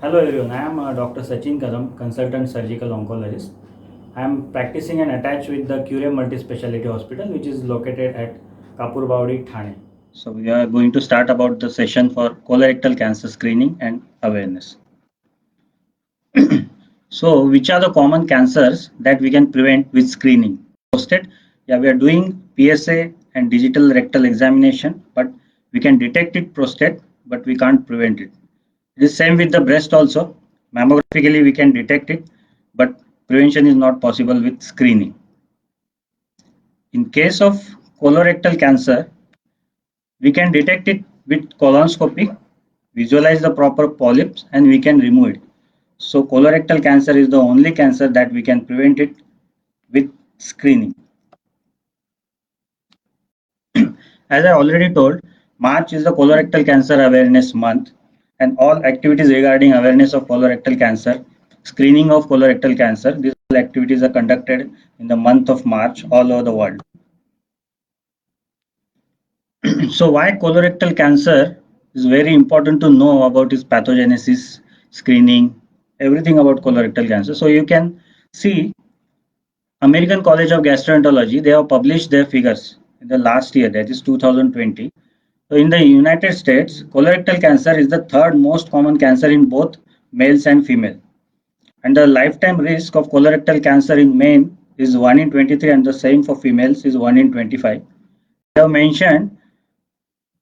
Hello everyone, I am Dr. Sachin Kadam, consultant surgical oncologist. I am practicing and attached with the Cure Multispeciality Hospital, which is located at Kapur Bawdi, Thane. So we are going to start about the session for colorectal cancer screening and awareness. So, which are the common cancers that we can prevent with screening? Prostate, yeah, we are doing PSA and digital rectal examination, but we can detect it prostate, but we can't prevent it. It is same with the breast also. Mammographically, we can detect it, but prevention is not possible with screening. In case of colorectal cancer, we can detect it with colonoscopy, visualize the proper polyps, and we can remove it. So, colorectal cancer is the only cancer that we can prevent it with screening. As I already told, March is the colorectal cancer awareness month, and all activities regarding awareness of colorectal cancer, screening of colorectal cancer, these all activities are conducted in the month of March all over the world. So, why colorectal cancer is very important to know about its pathogenesis, screening, everything about colorectal cancer. So, you can see American College of Gastroenterology, they have published their figures in the last year, that is 2020. So in the United States, colorectal cancer is the third most common cancer in both males and female. And the lifetime risk of colorectal cancer in men is 1 in 23 and the same for females is 1 in 25. They have mentioned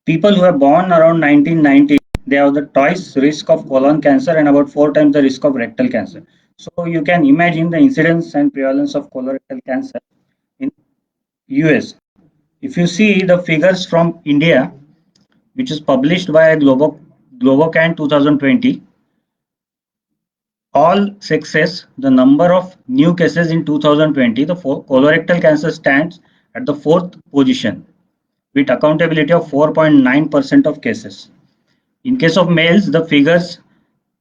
people who are born around 1990, they have the twice risk of colon cancer and about 4 times the risk of rectal cancer. So you can imagine the incidence and prevalence of colorectal cancer in US. If you see the figures from India, which is published by Globocan 2020, all sexes, the number of new cases in 2020, the colorectal cancer stands at the fourth position with accountability of 4.9% of cases. In case of males, the figures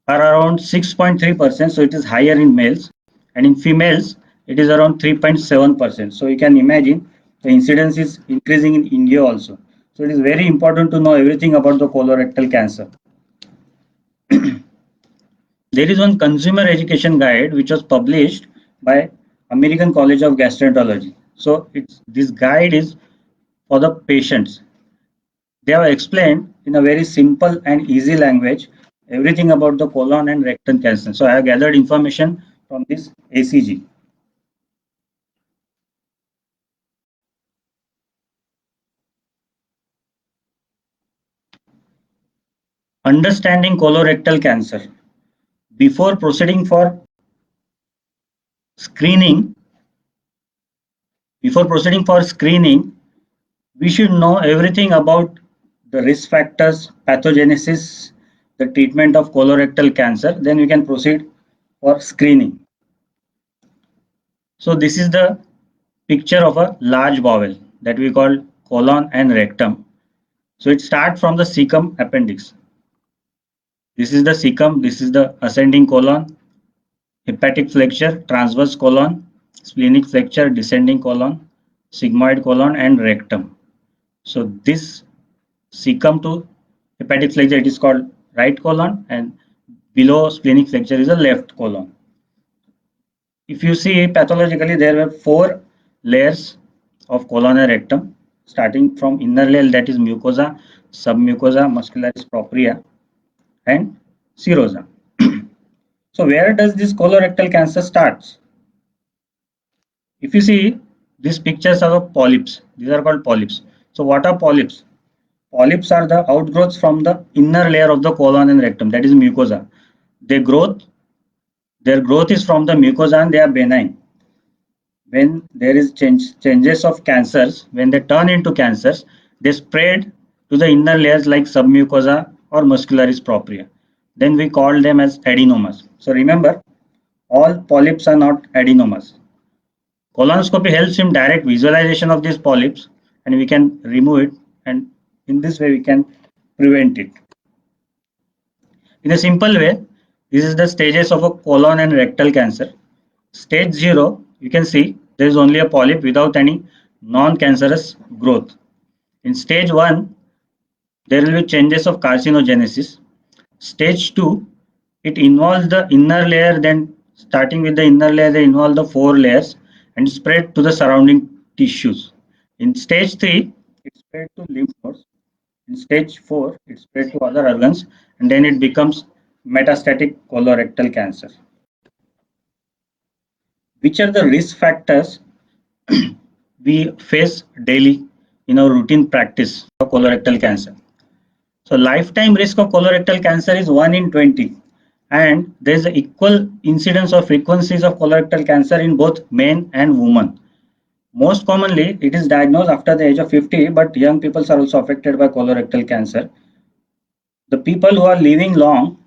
are around 6.3%, so it is higher in males, and in females, it is around 3.7%. So you can imagine the incidence is increasing in India also. So it is very important to know everything about the colorectal cancer. There is one consumer education guide which was published by American College of Gastroenterology. So this guide is for the patients. They have explained in a very simple and easy language everything about the colon and rectal cancer. So I have gathered information from this ACG. Understanding colorectal cancer. Before proceeding for screening, before proceeding for screening, we should know everything about the risk factors, pathogenesis, the treatment of colorectal cancer. Then we can proceed for screening. So this is the picture of a large bowel that we call colon and rectum. So it starts from the cecum appendix. This is the cecum, this is the ascending colon, hepatic flexure, transverse colon, splenic flexure, descending colon, sigmoid colon, and rectum. So this cecum to hepatic flexure, it is called right colon, and below splenic flexure is a left colon. If you see pathologically, there were four layers of colon and rectum, starting from inner layer, that is mucosa, submucosa, muscularis propria, and serosa. So where does this colorectal cancer starts? If you see, these pictures are of polyps. These are called polyps. So what are polyps? Polyps are the outgrowths from the inner layer of the colon and rectum, that is mucosa. Their growth is from the mucosa and they are benign. When there is changes of cancers, when they turn into cancers, they spread to the inner layers like submucosa or muscularis propria. Then we call them as adenomas. So remember, all polyps are not adenomas. Colonoscopy helps in direct visualization of these polyps and we can remove it, and in this way we can prevent it. In a simple way, this is the stages of a colon and rectal cancer. Stage 0, you can see there is only a polyp without any non-cancerous growth. In stage 1, there will be changes of carcinogenesis. Stage 2, It involves the inner layer, then starting with the inner layer, they involve the four layers and spread to the surrounding tissues. In stage 3, it spread to lymph nodes. In stage 4, it spread to other organs, and then it becomes metastatic colorectal cancer. Which are the risk factors we face daily in our routine practice for colorectal cancer? So lifetime risk of colorectal cancer is 1 in 20, and there is an equal incidence or frequencies of colorectal cancer in both men and women. Most commonly, it is diagnosed after the age of 50, but young people are also affected by colorectal cancer. The people who are living long,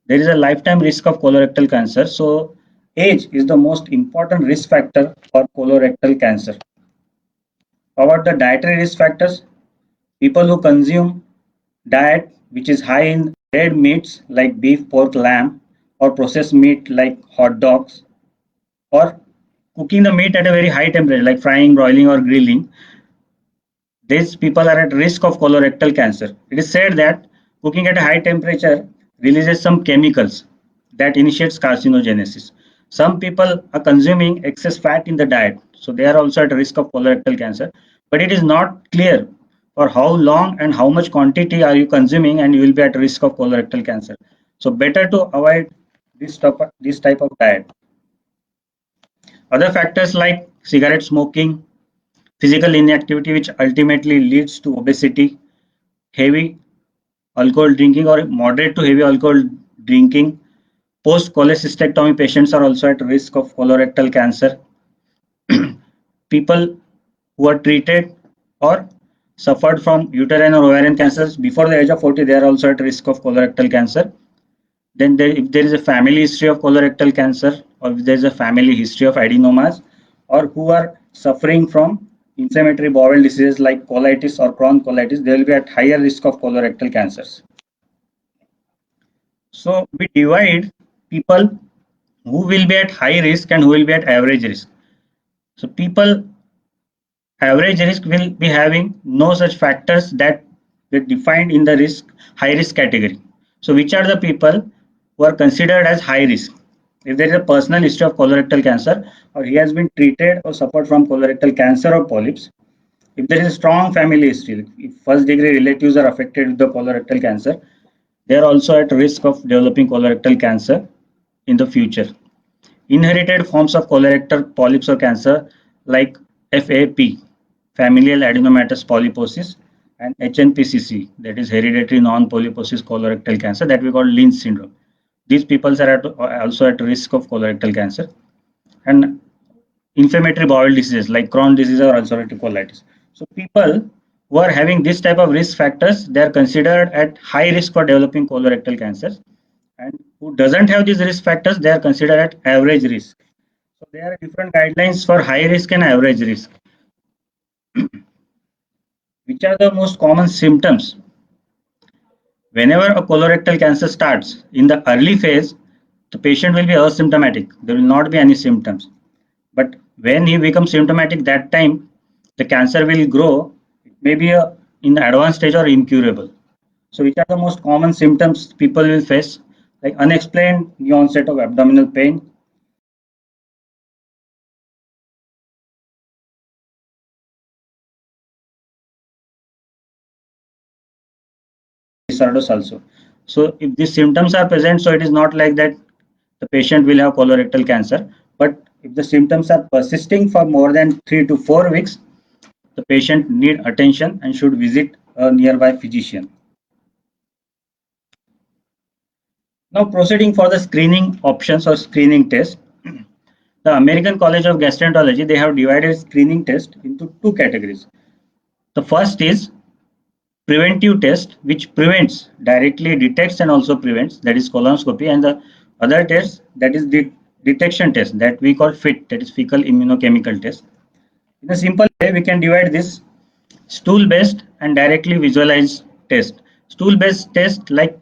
there is a lifetime risk of colorectal cancer. So age is the most important risk factor for colorectal cancer. How about the dietary risk factors? People who consume diet which is high in red meats like beef, pork, lamb, or processed meat like hot dogs, or cooking the meat at a very high temperature like frying, broiling, or grilling, these people are at risk of colorectal cancer. It is said that cooking at a high temperature releases some chemicals that initiates carcinogenesis. Some people are consuming excess fat in the diet, so they are also at risk of colorectal cancer. But it is not clear for how long and how much quantity are you consuming, and you will be at risk of colorectal cancer. So better to avoid this type of diet. Other factors like cigarette smoking, physical inactivity, which ultimately leads to obesity, heavy alcohol drinking or moderate to heavy alcohol drinking. Post cholecystectomy patients are also at risk of colorectal cancer. People who are treated or suffered from uterine or ovarian cancers before the age of 40, they are also at risk of colorectal cancer. Then if there is a family history of colorectal cancer, or if there is a family history of adenomas, or who are suffering from inflammatory bowel diseases like colitis or Crohn's colitis, they will be at higher risk of colorectal cancers. So we divide people who will be at high risk and who will be at average risk. So people average risk will be having no such factors that were defined in the high risk category. So which are the people who are considered as high risk? If there is a personal history of colorectal cancer, or he has been treated or suffered from colorectal cancer or polyps, if there is a strong family history, if first degree relatives are affected with the colorectal cancer, they are also at risk of developing colorectal cancer in the future. Inherited forms of colorectal polyps or cancer like FAP, familial adenomatous polyposis, and HNPCC, that is hereditary non-polyposis colorectal cancer, that we call Lynch syndrome. These people are also at risk of colorectal cancer. And inflammatory bowel diseases like Crohn's disease or ulcerative colitis. So people who are having this type of risk factors, they are considered at high risk for developing colorectal cancers, and who doesn't have these risk factors, they are considered at average risk. So there are different guidelines for high risk and average risk. Which are the most common symptoms? Whenever a colorectal cancer starts in the early phase, the patient will be asymptomatic. There will not be any symptoms. But when he becomes symptomatic, that time the cancer will grow. It may be in the advanced stage or incurable. So which are the most common symptoms people will face? Like unexplained new onset of abdominal pain, disorders also. So if these symptoms are present, so it is not like that the patient will have colorectal cancer. But if the symptoms are persisting for more than 3 to 4 weeks, the patient need attention and should visit a nearby physician. Now proceeding for the screening options or screening test. The American College of Gastroenterology, they have divided screening test into two categories. The first is preventive test, which prevents, directly detects and also prevents, that is colonoscopy, and the other test, that is the detection test, that we call FIT, that is fecal immunochemical test. In a simple way, we can divide this stool based and directly visualized test. Stool based test like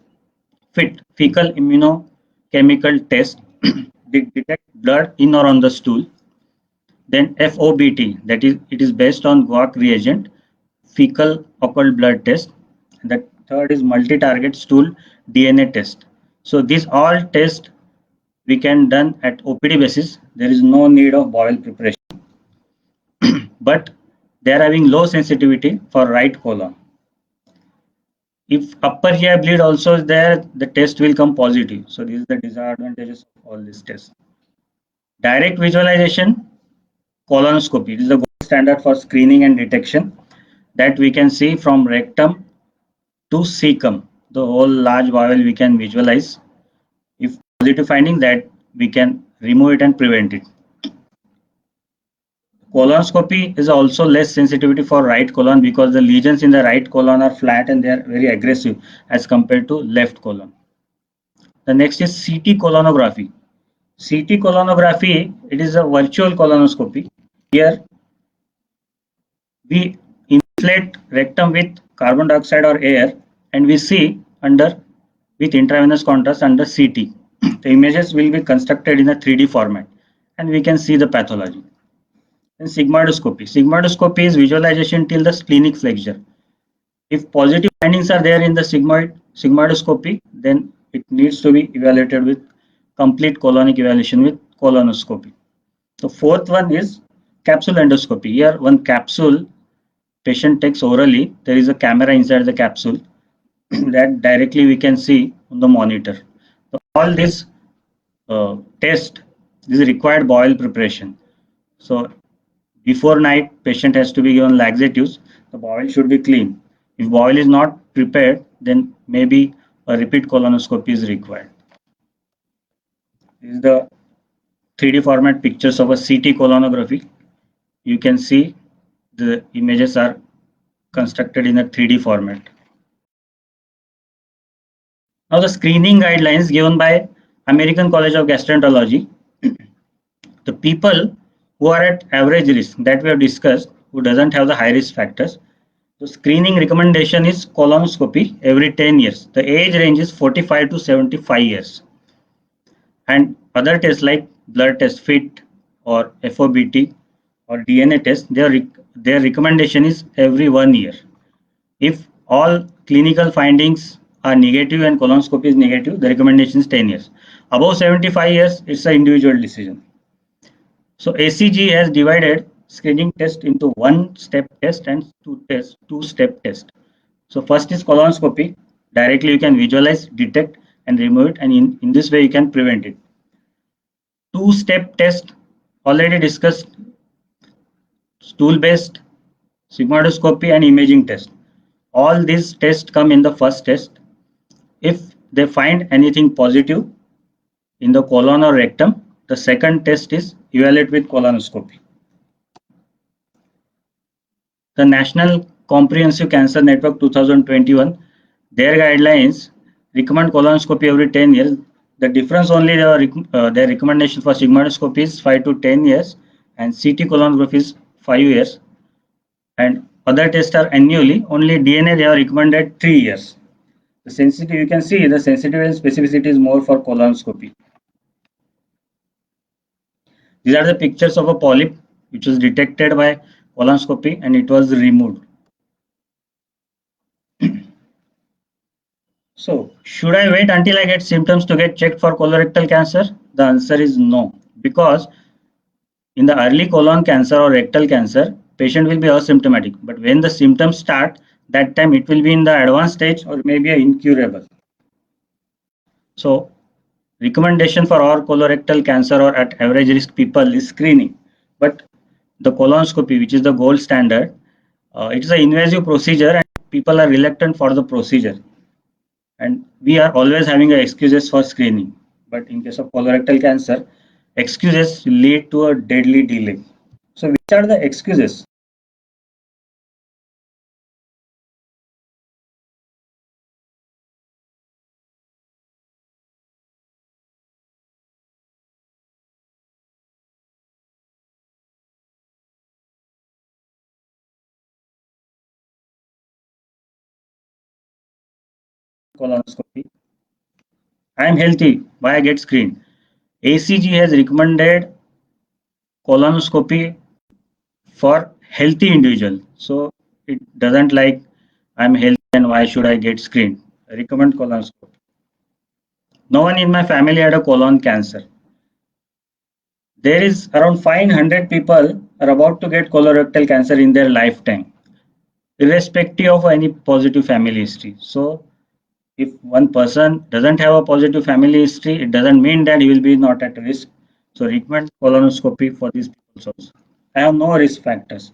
FIT, fecal immunochemical test, they detect blood in or on the stool. Then FOBT, that is, it is based on guaiac reagent, fecal occult blood test. And the third is multi-target stool DNA test. So these all tests we can done at OPD basis. There is no need of bowel preparation, but they are having low sensitivity for right colon. If upper GI bleed also is there, the test will come positive. So this is the disadvantages of all these tests. Direct visualization, colonoscopy. It is the gold standard for screening and detection that we can see from rectum to cecum. The whole large bowel we can visualize. If positive finding that we can remove it and prevent it. Colonoscopy is also less sensitivity for right colon because the lesions in the right colon are flat and they are very aggressive as compared to left colon. The next is CT colonography. CT colonography, it is a virtual colonoscopy. Here we inflate rectum with carbon dioxide or air and we see under with intravenous contrast under CT. The images will be constructed in a 3D format and we can see the pathology. And sigmoidoscopy. Sigmoidoscopy is visualization till the splenic flexure. If positive findings are there in the sigmoidoscopy, then it needs to be evaluated with complete colonic evaluation with colonoscopy. The fourth one is capsule endoscopy. Here, one capsule patient takes orally. There is a camera inside the capsule that directly we can see on the monitor. So all this test is required bowel preparation. So before night, patient has to be given laxatives. The bowel should be clean. If bowel is not prepared, then maybe a repeat colonoscopy is required. This is the 3D format pictures of a CT colonography. You can see the images are constructed in a 3D format. Now the screening guidelines given by American College of Gastroenterology, the people who are at average risk that we have discussed, who doesn't have the high risk factors, the screening recommendation is colonoscopy every 10 years. The age range is 45 to 75 years. And other tests like blood test, FIT or FOBT or DNA test, their recommendation is every 1 year. If all clinical findings are negative and colonoscopy is negative, the recommendation is 10 years. Above 75 years, it's an individual decision. So ACG has divided screening test into one-step test and two-step test. So first is colonoscopy. Directly you can visualize, detect and remove it, and in this way you can prevent it. Two-step test already discussed, stool-based, sigmoidoscopy and imaging test. All these tests come in the first test. If they find anything positive in the colon or rectum, the second test is evaluate with colonoscopy. The National Comprehensive Cancer Network 2021, their guidelines recommend colonoscopy every 10 years. The difference only their recommendation for sigmoidoscopy is 5 to 10 years and CT colonography is 5 years. And other tests are annually. Only DNA they have recommended 3 years. The sensitivity, you can see the sensitivity and specificity is more for colonoscopy. These are the pictures of a polyp which was detected by colonoscopy and it was removed. So, should I wait until I get symptoms to get checked for colorectal cancer? The answer is no, because in the early colon cancer or rectal cancer, patient will be asymptomatic. But when the symptoms start, that time it will be in the advanced stage or maybe incurable. So, recommendation for all colorectal cancer or at average risk people is screening. But the colonoscopy, which is the gold standard, it is an invasive procedure and people are reluctant for the procedure. And we are always having excuses for screening. But in case of colorectal cancer, excuses lead to a deadly delay. So which are the excuses? Colonoscopy. I am healthy. Why I get screened? ACG has recommended colonoscopy for healthy individual. So it doesn't like I'm healthy and why should I get screened? I recommend colonoscopy. No one in my family had a colon cancer. There is around 500 people are about to get colorectal cancer in their lifetime, irrespective of any positive family history. So if one person doesn't have a positive family history, it doesn't mean that he will be not at risk. So recommend colonoscopy for these people also. I have no risk factors.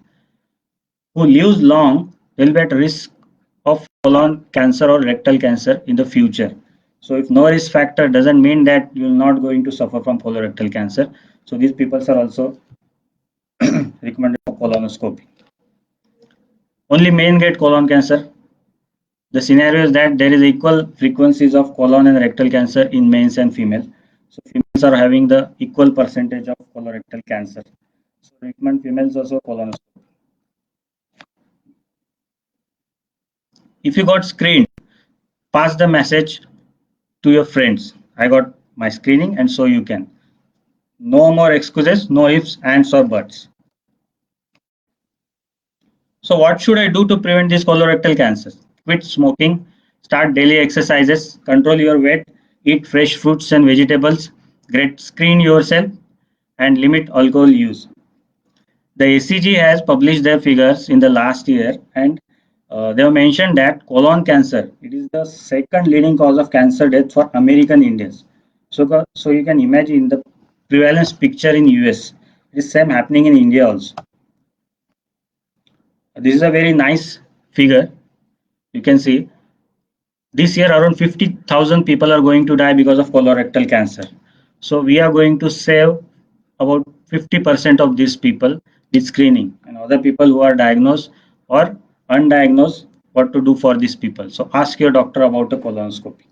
Who lives long will be at risk of colon cancer or rectal cancer in the future. So if no risk factor doesn't mean that you are not going to suffer from colorectal cancer. So these people are also recommended for colonoscopy. Only men get colon cancer. The scenario is that there is equal frequencies of colon and rectal cancer in males and females. So females are having the equal percentage of colorectal cancer. So recommend females also colonoscopy. If you got screened, pass the message to your friends. I got my screening and so you can. No more excuses, no ifs, ands or buts. So what should I do to prevent this colorectal cancer? Quit smoking, start daily exercises, control your weight, eat fresh fruits and vegetables, get screen yourself and limit alcohol use. The ACG has published their figures in the last year and they have mentioned that colon cancer, it is the second leading cause of cancer death for American Indians. So you can imagine the prevalence picture in US. It is same happening in India also. This is a very nice figure. You can see this year around 50,000 people are going to die because of colorectal cancer. So we are going to save about 50% of these people with screening and other people who are diagnosed or undiagnosed, what to do for these people. So ask your doctor about a colonoscopy.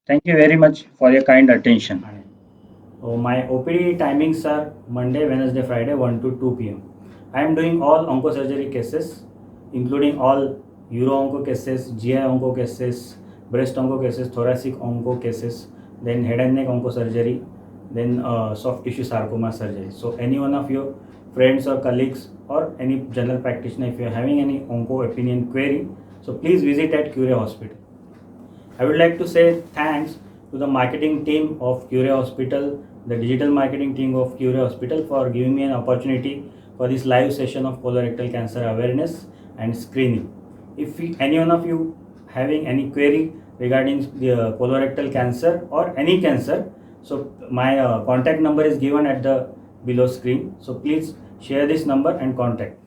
Thank you very much for your kind attention. So my OPD timings are Monday, Wednesday, Friday 1 to 2 p.m. I am doing all oncosurgery cases, including all uro-onco cases, GI onco cases, breast onco cases, thoracic onco cases, then head and neck onco surgery, then soft tissue sarcoma surgery. So any one of your friends or colleagues or any general practitioner, if you are having any onco opinion query, so please visit at Curia Hospital. I would like to say thanks to the marketing team of Curia Hospital, the digital marketing team of Curia Hospital for giving me an opportunity for this live session of colorectal cancer awareness and screening. If any one of you having any query regarding the colorectal cancer or any cancer, so my contact number is given at the below screen. So please share this number and contact.